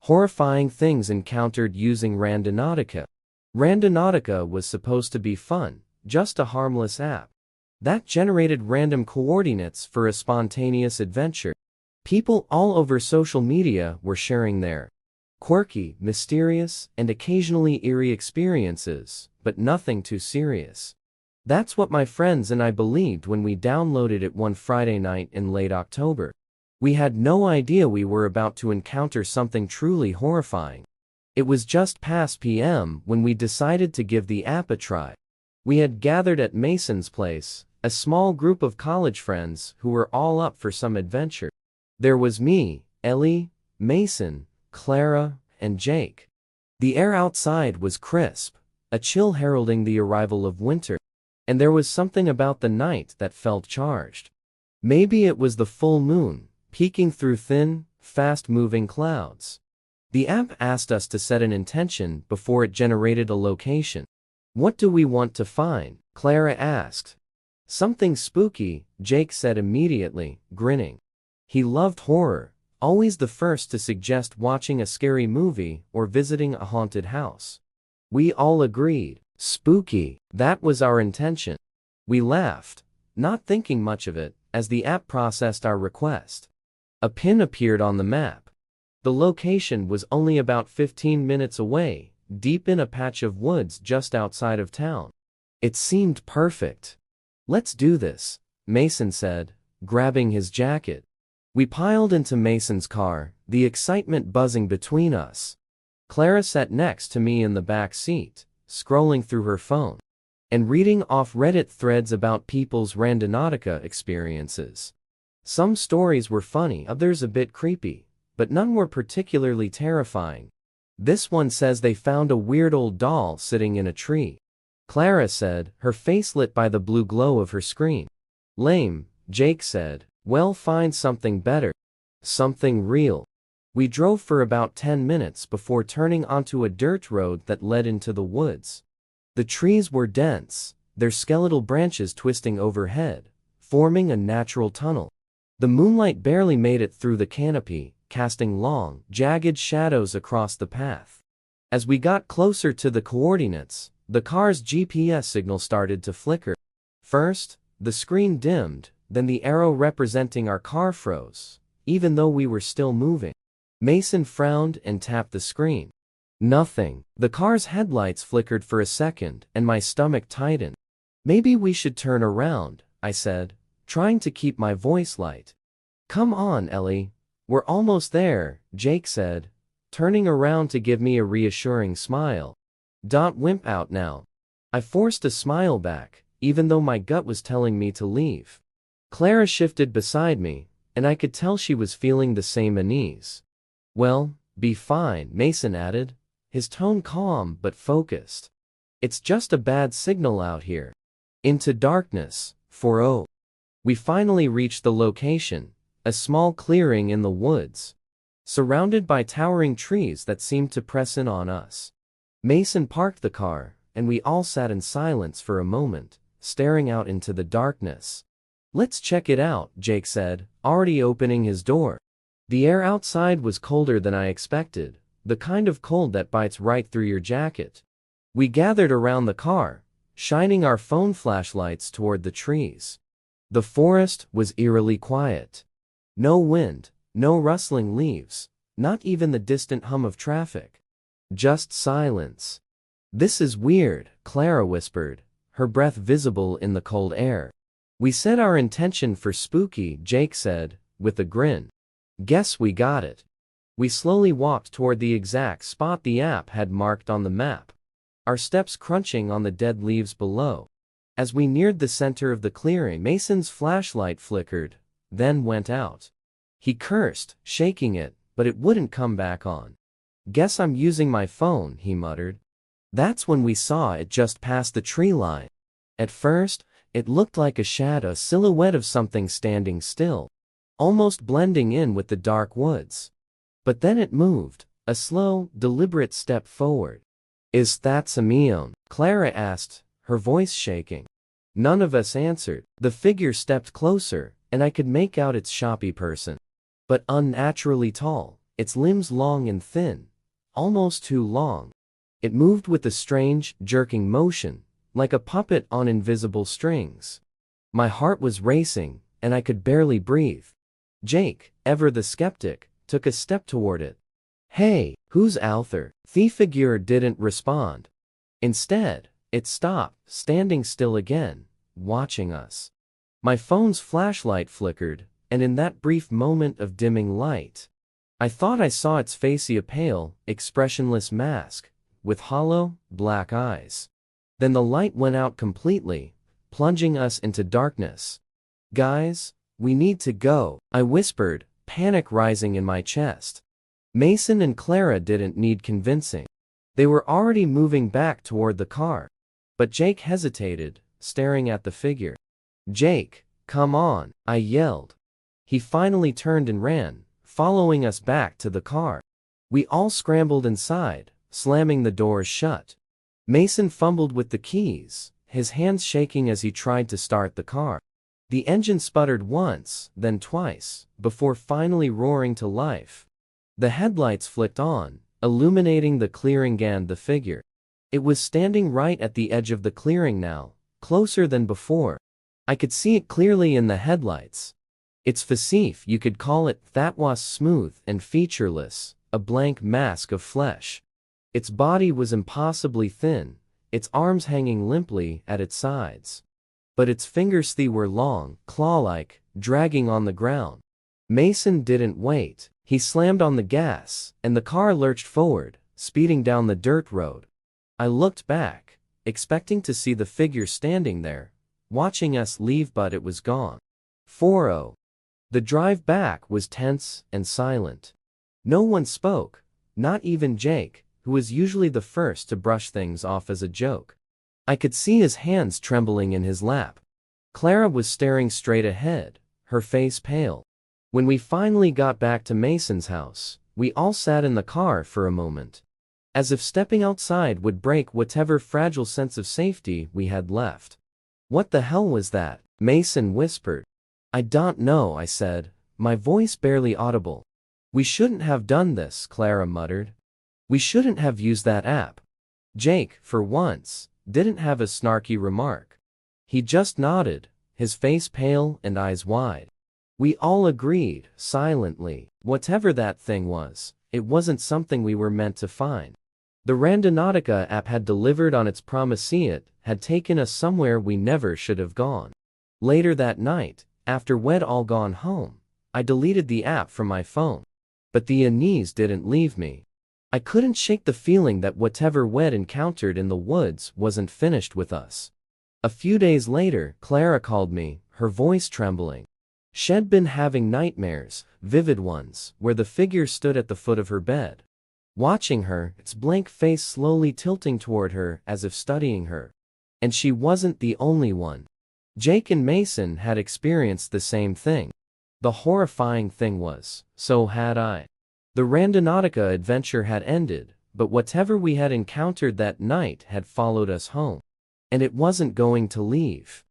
Horrifying things encountered using Randonautica. Randonautica was supposed to be fun, just a harmless app that generated random coordinates for a spontaneous adventure. People all over social media were sharing their quirky, mysterious, and occasionally eerie experiences, but nothing too serious. That's what my friends and I believed when we downloaded it one Friday night in late October. We had no idea we were about to encounter something truly horrifying. It was just past PM when we decided to give the app a try. We had gathered at Mason's place, a small group of college friends who were all up for some adventure. There was me, Ellie, Mason, Clara, and Jake. The air outside was crisp, a chill heralding the arrival of winter, and there was something about the night that felt charged. Maybe it was the full moon, peeking through thin, fast-moving clouds. The app asked us to set an intention before it generated a location. "What do we want to find?" Clara asked. "Something spooky," Jake said immediately, grinning. He loved horror, always the first to suggest watching a scary movie or visiting a haunted house. We all agreed. Spooky, that was our intention. We laughed, not thinking much of it, as the app processed our request. A pin appeared on the map. The location was only about 15 minutes away, deep in a patch of woods just outside of town. It seemed perfect. "Let's do this," Mason said, grabbing his jacket. We piled into Mason's car, the excitement buzzing between us. Clara sat next to me in the back seat, scrolling through her phone and reading off Reddit threads about people's Randonautica experiences. Some stories were funny, others a bit creepy, but none were particularly terrifying. This one says they found a weird old doll sitting in a tree. Clara said, her face lit by the blue glow of her screen. "Lame," Jake said. "Well, find something better. Something real." We drove for about 10 minutes before turning onto a dirt road that led into the woods. The trees were dense, their skeletal branches twisting overhead, forming a natural tunnel. The moonlight barely made it through the canopy, casting long, jagged shadows across the path. As we got closer to the coordinates, the car's GPS signal started to flicker. First, the screen dimmed, then the arrow representing our car froze, even though we were still moving. Mason frowned and tapped the screen. Nothing. The car's headlights flickered for a second, and my stomach tightened. "Maybe we should turn around," I said, trying to keep my voice light. "Come on, Ellie. We're almost there," Jake said, turning around to give me a reassuring smile. "Don't wimp out now." I forced a smile back, even though my gut was telling me to leave. Clara shifted beside me, and I could tell she was feeling the same unease. "Well, be fine," Mason added, his tone calm but focused. "It's just a bad signal out here." Into darkness, 4-0. We finally reached the location, a small clearing in the woods, surrounded by towering trees that seemed to press in on us. Mason parked the car, and we all sat in silence for a moment, staring out into the darkness. "Let's check it out," Jake said, already opening his door. The air outside was colder than I expected, the kind of cold that bites right through your jacket. We gathered around the car, shining our phone flashlights toward the trees. The forest was eerily quiet. No wind, no rustling leaves, not even the distant hum of traffic. Just silence. "This is weird," Clara whispered, her breath visible in the cold air. "We set our intention for spooky," Jake said, with a grin. "Guess we got it." We slowly walked toward the exact spot the app had marked on the map, our steps crunching on the dead leaves below. As we neared the center of the clearing, Mason's flashlight flickered, then went out. He cursed, shaking it, but it wouldn't come back on. "Guess I'm using my phone," he muttered. That's when we saw it just past the tree line. At first, it looked like a shadow, a silhouette of something standing still, almost blending in with the dark woods. But then it moved, a slow, deliberate step forward. "Is that Simeon?" Clara asked, her voice shaking. None of us answered. The figure stepped closer, and I could make out its shoppy person. But unnaturally tall, its limbs long and thin, almost too long. It moved with a strange, jerking motion, like a puppet on invisible strings. My heart was racing, and I could barely breathe. Jake, ever the skeptic, took a step toward it. "Hey, who's Arthur?" The figure didn't respond. Instead, it stopped, standing still again, watching us. My phone's flashlight flickered, and in that brief moment of dimming light, I thought I saw its face, a pale, expressionless mask, with hollow, black eyes. Then the light went out completely, plunging us into darkness. "Guys, we need to go," I whispered, panic rising in my chest. Mason and Clara didn't need convincing. They were already moving back toward the car. But Jake hesitated, staring at the figure. "Jake, come on," I yelled. He finally turned and ran, following us back to the car. We all scrambled inside, slamming the doors shut. Mason fumbled with the keys, his hands shaking as he tried to start the car. The engine sputtered once, then twice, before finally roaring to life. The headlights flicked on, illuminating the clearing and the figure. It was standing right at the edge of the clearing now, closer than before. I could see it clearly in the headlights. Its face, you could call it, that was smooth and featureless, a blank mask of flesh. Its body was impossibly thin, its arms hanging limply at its sides. But its fingers were long, claw-like, dragging on the ground. Mason didn't wait. He slammed on the gas, and the car lurched forward, speeding down the dirt road. I looked back, expecting to see the figure standing there, watching us leave, but it was gone. 4-0. The drive back was tense and silent. No one spoke, not even Jake, who was usually the first to brush things off as a joke. I could see his hands trembling in his lap. Clara was staring straight ahead, her face pale. When we finally got back to Mason's house, we all sat in the car for a moment, as if stepping outside would break whatever fragile sense of safety we had left. "What the hell was that?" Mason whispered. "I don't know," I said, my voice barely audible. "We shouldn't have done this," Clara muttered. "We shouldn't have used that app." Jake, for once, didn't have a snarky remark. He just nodded, his face pale and eyes wide. We all agreed, silently, whatever that thing was, it wasn't something we were meant to find. The Randonautica app had delivered on its promise. It had taken us somewhere we never should have gone. Later that night, after we'd all gone home, I deleted the app from my phone. But the unease didn't leave me. I couldn't shake the feeling that whatever we'd encountered in the woods wasn't finished with us. A few days later, Clara called me, her voice trembling. She'd been having nightmares, vivid ones, where the figure stood at the foot of her bed, watching her, its blank face slowly tilting toward her as if studying her. And she wasn't the only one. Jake and Mason had experienced the same thing. The horrifying thing was, so had I. The Randonautica adventure had ended, but whatever we had encountered that night had followed us home. And it wasn't going to leave.